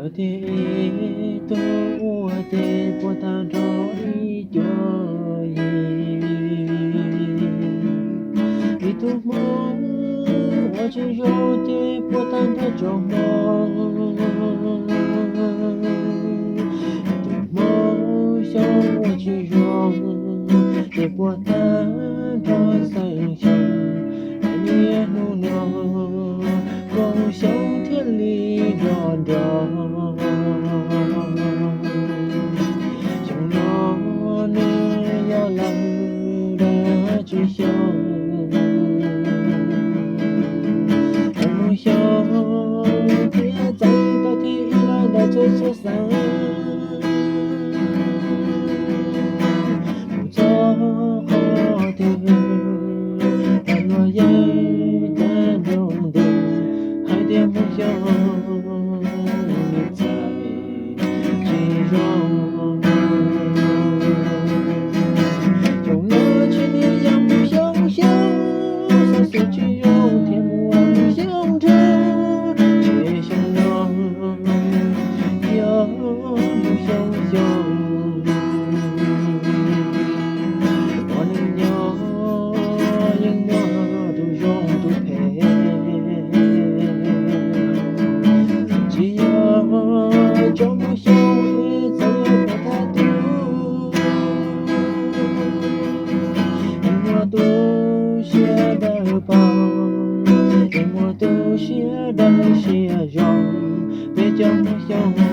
有天一度我的波涛中一脚印，一度梦我进入的波涛的中梦，一度梦想我进入的波涛中三生，爱你也努诺，梦想天里转转。去想，梦想天在到天来的最初散，不做好的，但我也在中的，海的梦想你在其中。都写的写上，别叫梦想。